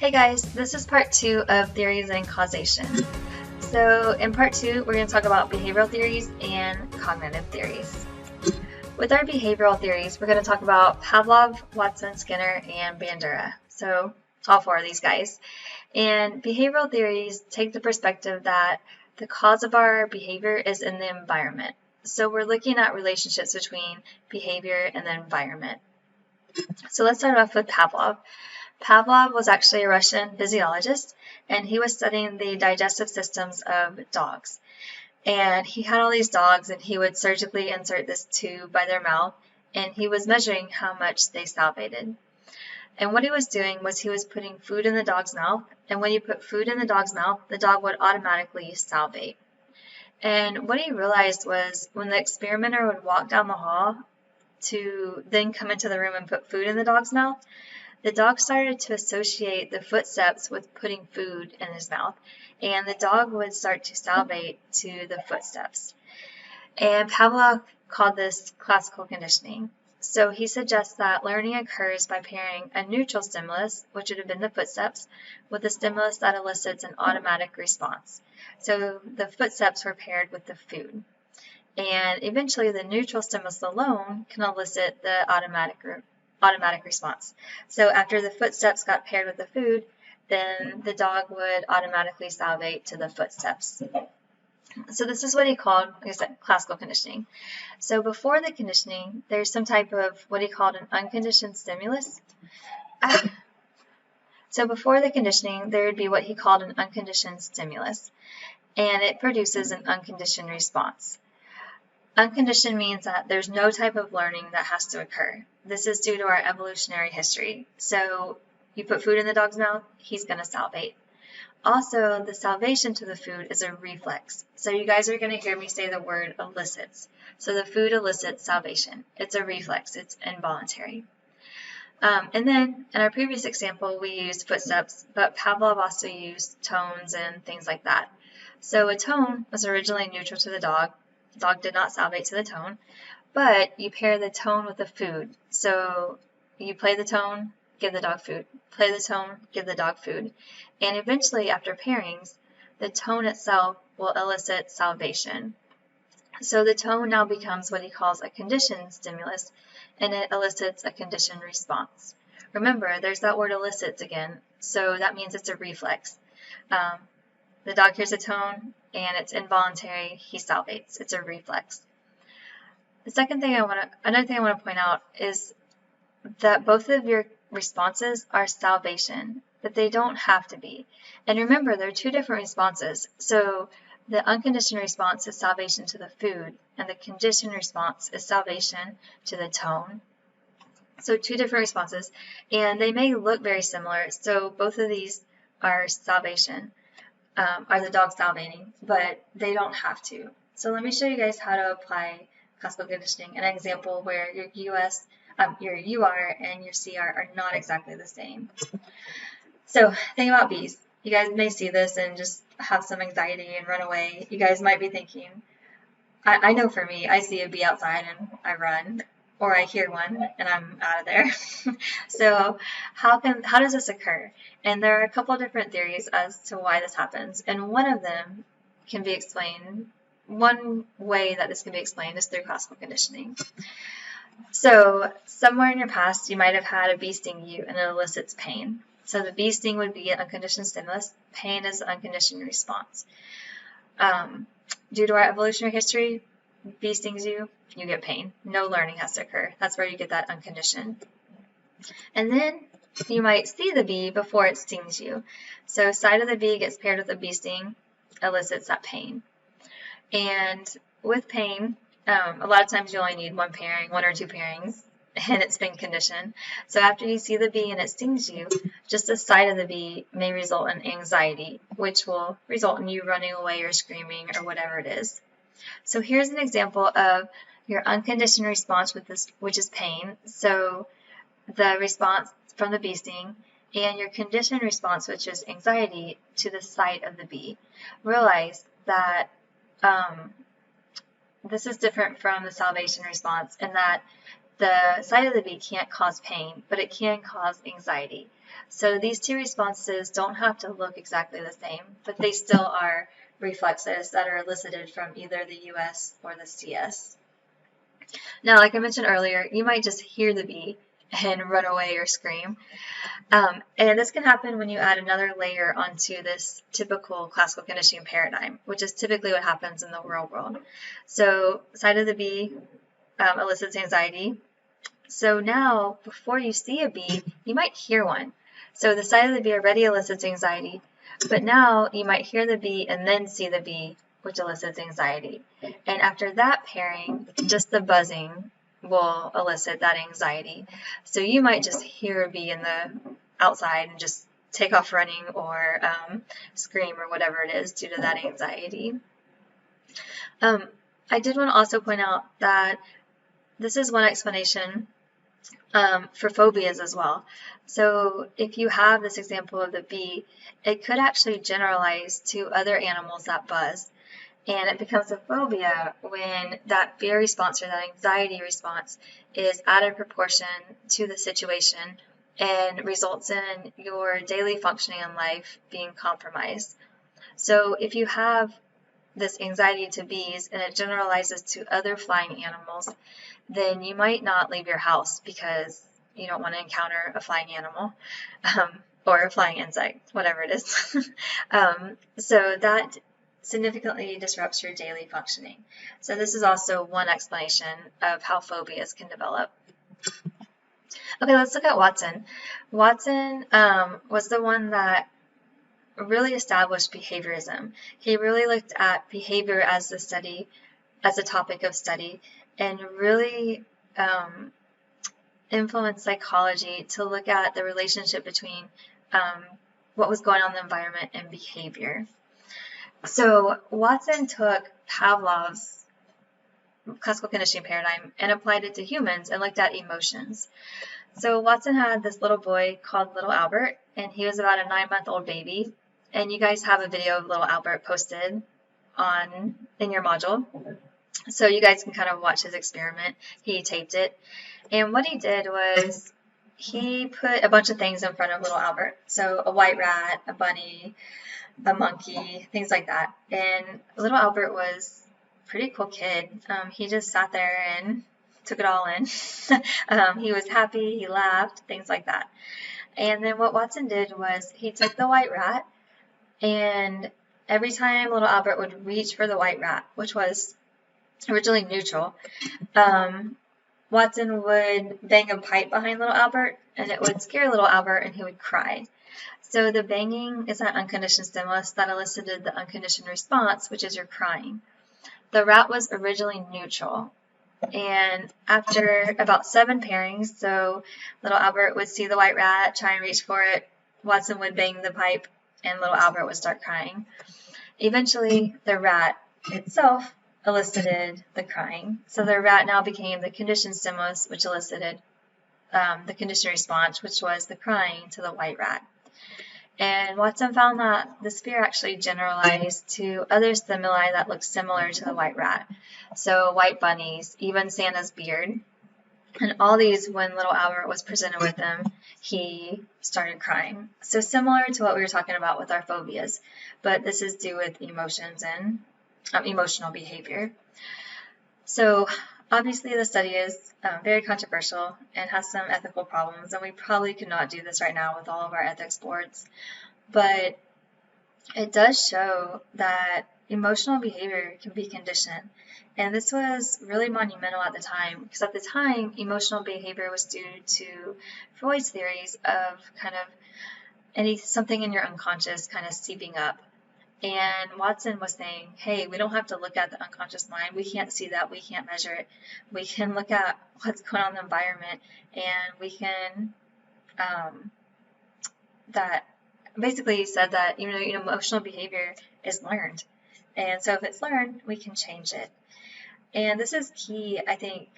Hey guys, this is part 2 of Theories and Causation. So in part 2, we're going to talk about behavioral theories and cognitive theories. With our behavioral theories, we're going to talk about Pavlov, Watson, Skinner, and Bandura. So all 4 of these guys. And behavioral theories take the perspective that the cause of our behavior is in the environment. So we're looking at relationships between behavior and the environment. So let's start off with Pavlov. Pavlov was actually a Russian physiologist, and he was studying the digestive systems of dogs. And he had all these dogs, and he would surgically insert this tube by their mouth, and he was measuring how much they salivated. And what he was doing was he was putting food in the dog's mouth, and when you put food in the dog's mouth, the dog would automatically salivate. And what he realized was when the experimenter would walk down the hall to then come into the room and put food in the dog's mouth, the dog started to associate the footsteps with putting food in his mouth, and the dog would start to salivate to the footsteps. And Pavlov called this classical conditioning. So he suggests that learning occurs by pairing a neutral stimulus, which would have been the footsteps, with a stimulus that elicits an automatic response. So the footsteps were paired with the food. And eventually the neutral stimulus alone can elicit the automatic response. So after the footsteps got paired with the food, then the dog would automatically salivate to the footsteps. So this is what he called, like I said, classical conditioning. So before the conditioning, there's some type of what he called an unconditioned stimulus. So before the conditioning, there would be what he called an unconditioned stimulus, and it produces an unconditioned response. Unconditioned means that there's no type of learning that has to occur. This is due to our evolutionary history. So you put food in the dog's mouth, he's going to salivate. Also, the salivation to the food is a reflex. So you guys are going to hear me say the word elicits. So the food elicits salivation. It's a reflex. It's involuntary. And then in our previous example, we used footsteps, but Pavlov also used tones and things like that. So a tone was originally neutral to the dog. The dog did not salivate to the tone, but you pair the tone with the food. So you play the tone, give the dog food. Play the tone, give the dog food. And eventually, after pairings, the tone itself will elicit salivation. So the tone now becomes what he calls a conditioned stimulus, and it elicits a conditioned response. Remember, there's that word elicits again, so that means it's a reflex. The dog hears a tone, and it's involuntary, he salivates. It's a reflex. Another thing I want to point out is that both of your responses are salivation, but they don't have to be. And remember, there are 2 different responses. So the unconditioned response is salivation to the food, and the conditioned response is salivation to the tone. So 2 different responses, and they may look very similar. So both of these are salivation. Are the dog salivating, but they don't have to. So let me show you guys how to apply classical conditioning, an example where your UR and your CR are not exactly the same. So think about bees. You guys may see this and just have some anxiety and run away. You guys might be thinking, I know for me, I see a bee outside and I run, or I hear one and I'm out of there. So how does this occur? And there are a couple of different theories as to why this happens, and one of them can be explained. One way that this can be explained is through classical conditioning. So somewhere in your past, you might have had a bee sting you and it elicits pain. So the bee sting would be an unconditioned stimulus. Pain is an unconditioned response. Due to our evolutionary history, bee stings you, you get pain. No learning has to occur. That's where you get that unconditioned. And then you might see the bee before it stings you. So sight of the bee gets paired with a bee sting, elicits that pain. And with pain, a lot of times you only need 1 pairing, 1 or 2 pairings, and it's been conditioned. So after you see the bee and it stings you, just the sight of the bee may result in anxiety, which will result in you running away or screaming or whatever it is. So here's an example of your unconditioned response with this, which is pain. So the response from the bee sting, and your conditioned response, which is anxiety, to the sight of the bee. Realize that this is different from the salivation response in that the side of the bee can't cause pain, but it can cause anxiety. So these two responses don't have to look exactly the same, but they still are reflexes that are elicited from either the US or the CS. Now, like I mentioned earlier, you might just hear the bee and run away or scream. And this can happen when you add another layer onto this typical classical conditioning paradigm, which is typically what happens in the real world. So side of the bee elicits anxiety. So now, before you see a bee, you might hear one. So the side of the bee already elicits anxiety, but now you might hear the bee and then see the bee, which elicits anxiety. And after that pairing, just the buzzing will elicit that anxiety. So you might just hear a bee in the outside and just take off running or scream or whatever it is due to that anxiety. I did want to also point out that this is one explanation for phobias as well. So if you have this example of the bee, it could actually generalize to other animals that buzz. And it becomes a phobia when that fear response or that anxiety response is out of proportion to the situation and results in your daily functioning in life being compromised. So if you have this anxiety to bees and it generalizes to other flying animals, then you might not leave your house because you don't want to encounter a flying animal or a flying insect, whatever it is. So that significantly disrupts your daily functioning. So this is also one explanation of how phobias can develop. Okay, let's look at Watson. Watson was the one that really established behaviorism. He really looked at behavior as the study, as a topic of study, and really influenced psychology to look at the relationship between what was going on in the environment and behavior. So Watson took Pavlov's classical conditioning paradigm and applied it to humans and looked at emotions. So Watson had this little boy called Little Albert, and he was about a 9-month-old baby. And you guys have a video of Little Albert posted in your module. So you guys can kind of watch his experiment. He taped it. And what he did was he put a bunch of things in front of Little Albert. So a white rat, a bunny, a monkey, things like that. And Little Albert was a pretty cool kid. He just sat there and took it all in. He was happy, he laughed, things like that. And then what Watson did was he took the white rat, and every time Little Albert would reach for the white rat, which was originally neutral, Watson would bang a pipe behind Little Albert, and it would scare Little Albert, and he would cry. So the banging is that unconditioned stimulus that elicited the unconditioned response, which is your crying. The rat was originally neutral, and after about 7 pairings, so Little Albert would see the white rat, try and reach for it, Watson would bang the pipe, and Little Albert would start crying. Eventually, the rat itself elicited the crying. So the rat now became the conditioned stimulus, which elicited the conditioned response, which was the crying to the white rat. And Watson found that this fear actually generalized to other stimuli that looked similar to the white rat. So white bunnies, even Santa's beard. And all these, when Little Albert was presented with them, he started crying. So similar to what we were talking about with our phobias, but this is due with emotions and emotional behavior. So obviously the study is very controversial and has some ethical problems, and we probably could not do this right now with all of our ethics boards, but it does show that emotional behavior can be conditioned. And this was really monumental at the time, because at the time, emotional behavior was due to Freud's theories of kind of something in your unconscious kind of seeping up. And Watson was saying, hey, we don't have to look at the unconscious mind. We can't see that. We can't measure it. We can look at what's going on in the environment, and we can, that basically he said that, emotional behavior is learned. And so if it's learned, we can change it. And this is key, I think,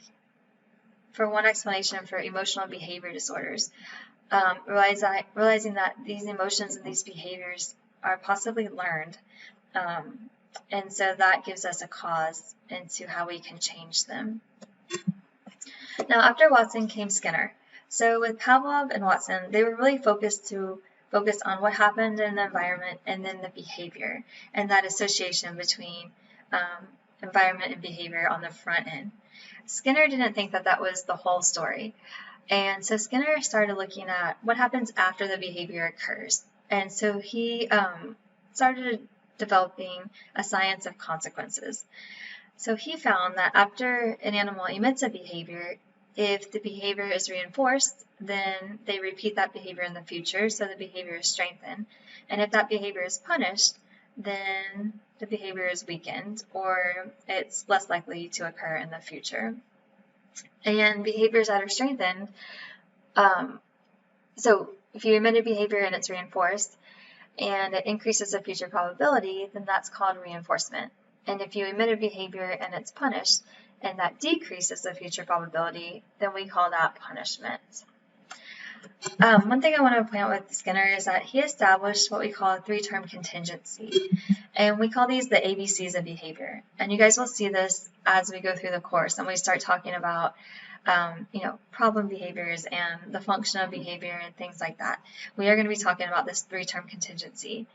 for one explanation for emotional behavior disorders, realizing that these emotions and these behaviors are possibly learned. And so that gives us a cause into how we can change them. Now, after Watson came Skinner. So with Pavlov and Watson, they were really focused on what happened in the environment and then the behavior and that association between environment and behavior on the front end. Skinner didn't think that that was the whole story. And so Skinner started looking at what happens after the behavior occurs. And so he started developing a science of consequences. So he found that after an animal emits a behavior, if the behavior is reinforced, then they repeat that behavior in the future, so the behavior is strengthened. And if that behavior is punished, then the behavior is weakened, or it's less likely to occur in the future. And behaviors that are strengthened, so if you emit a behavior and it's reinforced, and it increases the future probability, then that's called reinforcement. And if you emit a behavior and it's punished, and that decreases the future probability, then we call that punishment. One thing I want to point out with Skinner is that he established what we call a three-term contingency. And we call these the ABCs of behavior. And you guys will see this as we go through the course and we start talking about problem behaviors and the function of behavior and things like that. We are going to be talking about this three-term contingency.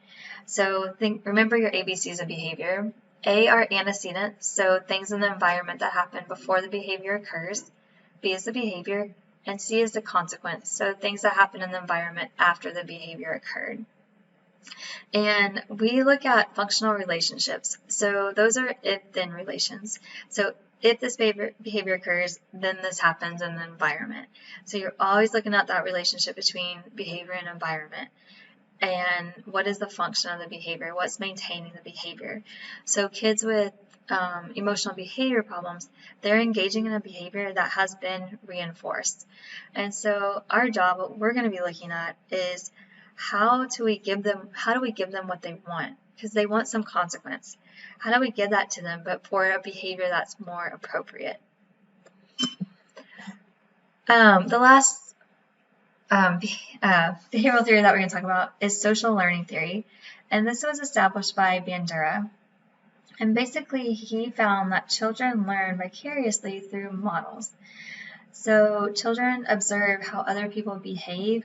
So remember your ABCs of behavior. A are antecedents, so things in the environment that happen before the behavior occurs. B is the behavior, and C is the consequence, so things that happen in the environment after the behavior occurred. And we look at functional relationships. So those are if-then relations. So if this behavior occurs, then this happens in the environment. So you're always looking at that relationship between behavior and environment. And what is the function of the behavior? What's maintaining the behavior? So kids with emotional behavior problems, they're engaging in a behavior that has been reinforced. And so our job, what we're going to be looking at is how do we give them what they want? Because they want some consequence. How do we give that to them, but for a behavior that's more appropriate? The last behavioral theory that we're going to talk about is social learning theory, and this was established by Bandura. And basically, he found that children learn vicariously through models. So children observe how other people behave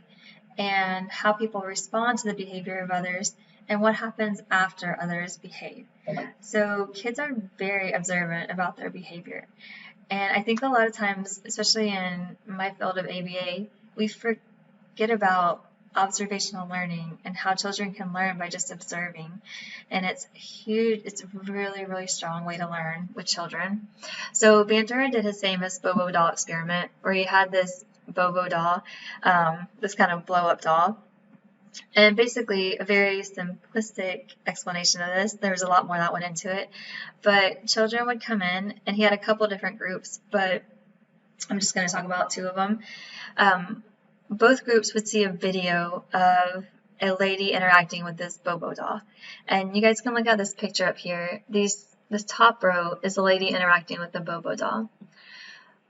and how people respond to the behavior of others and what happens after others behave. So kids are very observant about their behavior. And I think a lot of times, especially in my field of ABA, we forget about observational learning and how children can learn by just observing. And it's huge. It's a really, really strong way to learn with children. So Bandura did his famous Bobo doll experiment where he had this Bobo doll, this kind of blow-up doll. And basically a very simplistic explanation of this. There was a lot more that went into it. But children would come in, and he had a couple different groups, but I'm just going to talk about two of them. Both groups would see a video of a lady interacting with this Bobo doll. And you guys can look at this picture up here. This top row is a lady interacting with the Bobo doll.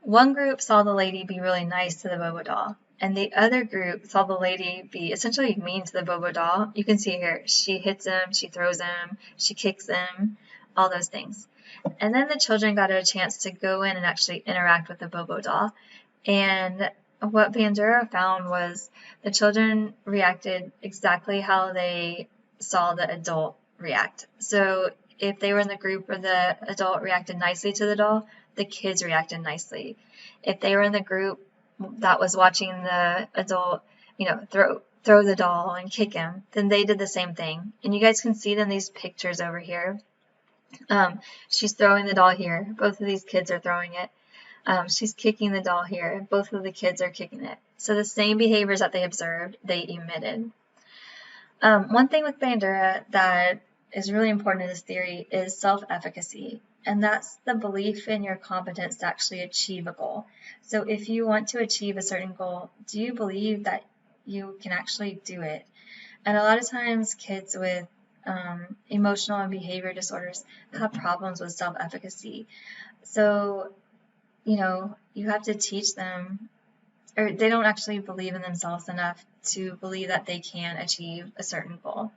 One group saw the lady be really nice to the Bobo doll, and the other group saw the lady be essentially mean to the Bobo doll. You can see here, she hits him, she throws him, she kicks him, all those things. And then the children got a chance to go in and actually interact with the Bobo doll. And what Bandura found was the children reacted exactly how they saw the adult react. So if they were in the group where the adult reacted nicely to the doll, the kids reacted nicely. If they were in the group that was watching the adult, throw the doll and kick him, then they did the same thing. And you guys can see it in these pictures over here. She's throwing the doll here. Both of these kids are throwing it. She's kicking the doll here. Both of the kids are kicking it. So the same behaviors that they observed, they emitted. One thing with Bandura that is really important in this theory is self-efficacy. And that's the belief in your competence to actually achieve a goal. So if you want to achieve a certain goal, do you believe that you can actually do it? And a lot of times kids with emotional and behavior disorders have problems with self-efficacy. So, you have to teach them, or they don't actually believe in themselves enough to believe that they can achieve a certain goal.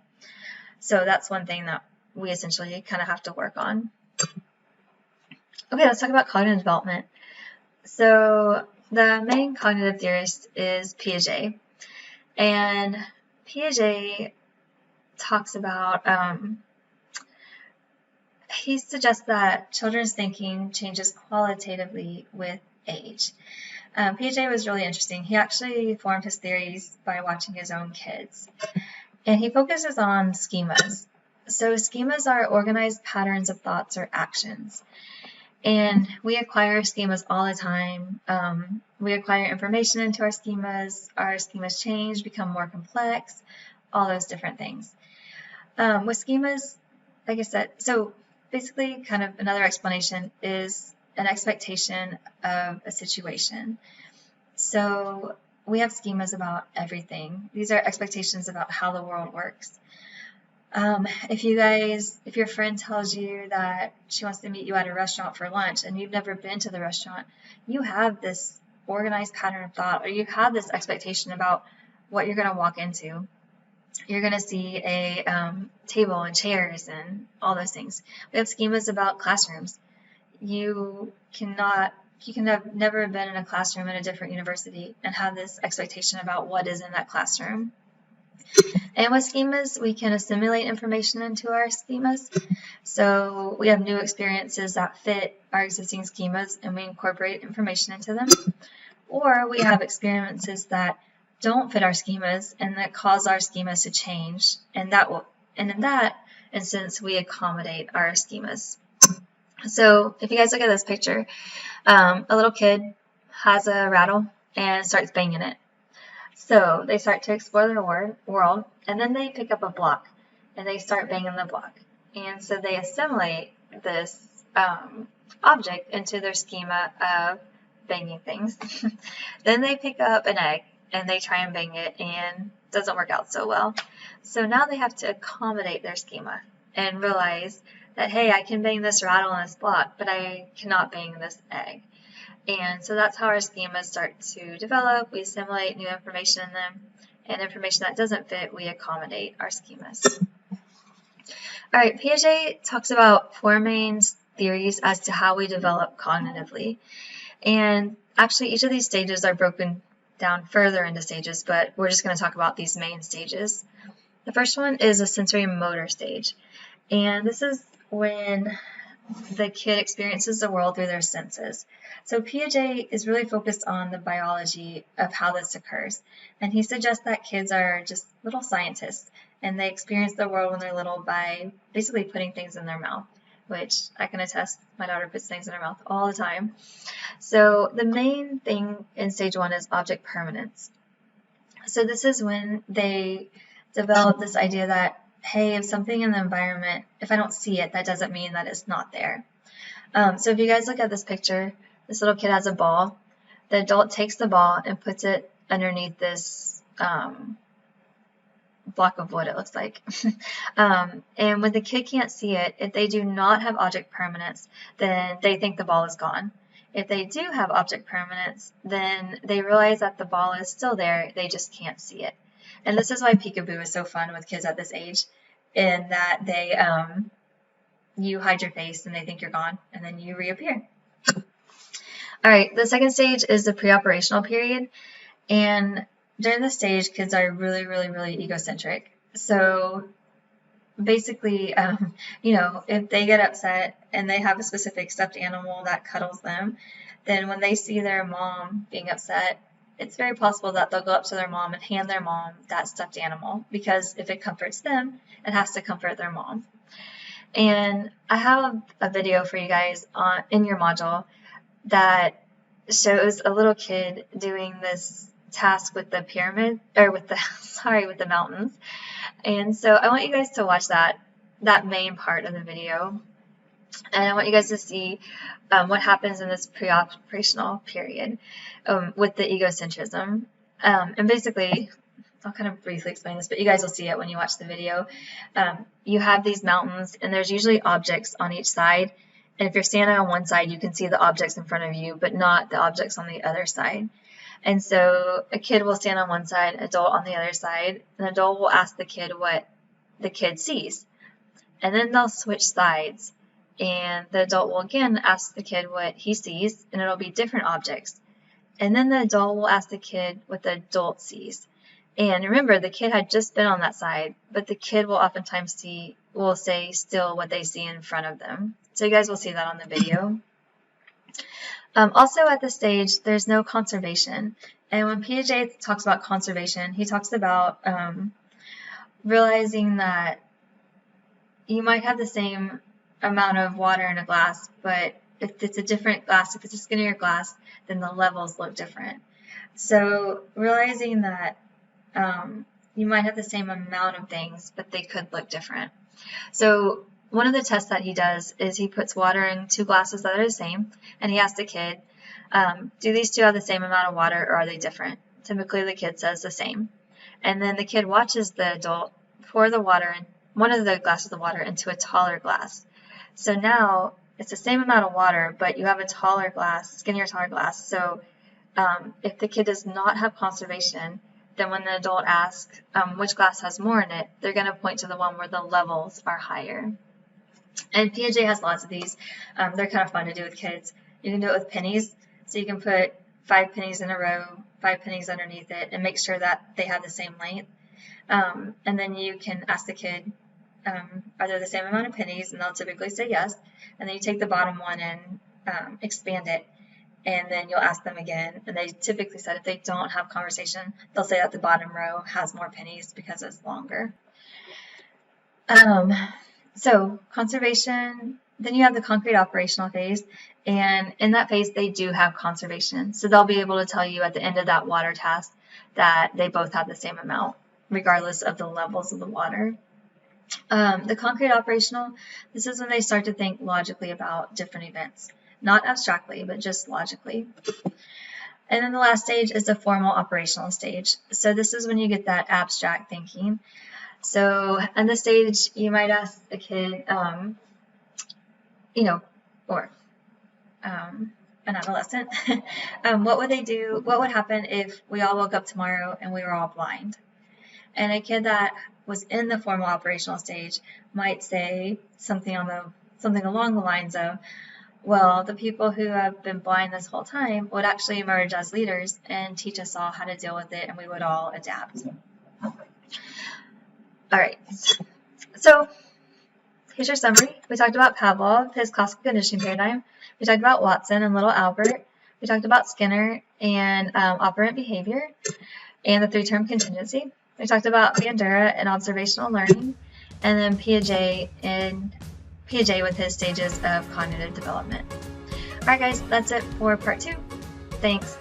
So that's one thing that we essentially kind of have to work on. Okay, let's talk about cognitive development. So the main cognitive theorist is Piaget, and Piaget talks about, he suggests that children's thinking changes qualitatively with age. Piaget was really interesting. He actually formed his theories by watching his own kids, and he focuses on schemas. So schemas are organized patterns of thoughts or actions. And we acquire schemas all the time. We acquire information into our schemas change, become more complex, all those different things. With schemas, like I said, so basically kind of another explanation is an expectation of a situation. So we have schemas about everything. These are expectations about how the world works. If your friend tells you that she wants to meet you at a restaurant for lunch and you've never been to the restaurant, you have this organized pattern of thought, or you have this expectation about what you're going to walk into. You're going to see a table and chairs and all those things. We have schemas about classrooms. You can have never been in a classroom at a different university and have this expectation about what is in that classroom. And with schemas, we can assimilate information into our schemas. So we have new experiences that fit our existing schemas and we incorporate information into them. Or we have experiences that don't fit our schemas and that cause our schemas to change. And in that instance, we accommodate our schemas. So if you guys look at this picture, a little kid has a rattle and starts banging it. So they start to explore their world, and then they pick up a block, and they start banging the block. And so they assimilate this object into their schema of banging things. Then they pick up an egg, and they try and bang it, and it doesn't work out so well. So now they have to accommodate their schema and realize that, hey, I can bang this rattle on this block, but I cannot bang this egg. And so that's how our schemas start to develop. We assimilate new information in them, and information that doesn't fit, we accommodate our schemas. All right, Piaget talks about 4 main theories as to how we develop cognitively. And actually, each of these stages are broken down further into stages, but we're just going to talk about these main stages. The first one is a sensory motor stage. And this is when the kid experiences the world through their senses. So Piaget is really focused on the biology of how this occurs. And he suggests that kids are just little scientists, and they experience the world when they're little by basically putting things in their mouth, which I can attest, my daughter puts things in her mouth all the time. So the main thing in stage 1 is object permanence. So this is when they develop this idea that, hey, if something in the environment, if I don't see it, that doesn't mean that it's not there. So if you guys look at this picture, this little kid has a ball. The adult takes the ball and puts it underneath this block of wood, it looks like. And when the kid can't see it, if they do not have object permanence, then they think the ball is gone. If they do have object permanence, then they realize that the ball is still there, they just can't see it. And this is why peekaboo is so fun with kids at this age, in that they, you hide your face and they think you're gone, and then you reappear. All right, the second stage is the preoperational period, and during this stage, kids are really egocentric. So basically, if they get upset and they have a specific stuffed animal that cuddles them, then when they see their mom being upset, it's very possible that they'll go up to their mom and hand their mom that stuffed animal, because if it comforts them, it has to comfort their mom. And I have a video for you guys in your module that shows a little kid doing this task with the pyramid, or with the mountains. And so I want you guys to watch that main part of the video, and I want you guys to see what happens in this preoperational period with the egocentrism. And basically, I'll kind of briefly explain this, but you guys will see it when you watch the video. You have these mountains, and there's usually objects on each side. And if you're standing on one side, you can see the objects in front of you, but not the objects on the other side. And so a kid will stand on one side, an adult on the other side. An adult will ask the kid what the kid sees. And then they'll switch sides. and the adult will again ask the kid what he sees, and it'll be different objects. And then the adult will ask the kid what the adult sees. And remember, the kid had just been on that side, but the kid will oftentimes say still what they see in front of them. So you guys will see that on the video. Also at this stage, there's no conservation. And when Piaget talks about conservation, he talks about realizing that you might have the same amount of water in a glass, but if it's a different glass, if it's a skinnier glass, then the levels look different. So realizing that you might have the same amount of things, but they could look different. So one of the tests that he does is he puts water in 2 glasses that are the same, and he asks the kid, do these 2 have the same amount of water, or are they different? Typically the kid says the same. And then the kid watches the adult pour the water in one of the glasses of water into a taller glass. So now it's the same amount of water, but you have a taller glass, skinnier taller glass. So if the kid does not have conservation, then when the adult asks which glass has more in it, they're going to point to the one where the levels are higher. And Piaget has lots of these. They're kind of fun to do with kids. You can do it with pennies. So you can put 5 pennies in a row, 5 pennies underneath it, and make sure that they have the same length. And then you can ask the kid, are there the same amount of pennies? And they'll typically say yes. And then you take the bottom one and expand it. And then you'll ask them again. And they typically said if they don't have conversation, they'll say that the bottom row has more pennies because it's longer. So conservation, then you have the concrete operational phase. And in that phase, they do have conservation. So they'll be able to tell you at the end of that water task that they both have the same amount, regardless of the levels of the water. The concrete operational, this is when they start to think logically about different events. Not abstractly, but just logically. And then the last stage is the formal operational stage. So this is when you get that abstract thinking. So in this stage, you might ask a kid, or an adolescent, what would they do? What would happen if we all woke up tomorrow and we were all blind? And a kid that was in the formal operational stage might say something along the lines of, well, the people who have been blind this whole time would actually emerge as leaders and teach us all how to deal with it, and we would all adapt. All right, so here's your summary. We talked about Pavlov, his classical conditioning paradigm. We talked about Watson and little Albert. We talked about Skinner and operant behavior and the 3-term contingency. We talked about Bandura and observational learning, and then Piaget with his stages of cognitive development. Alright guys, that's it for part 2. Thanks.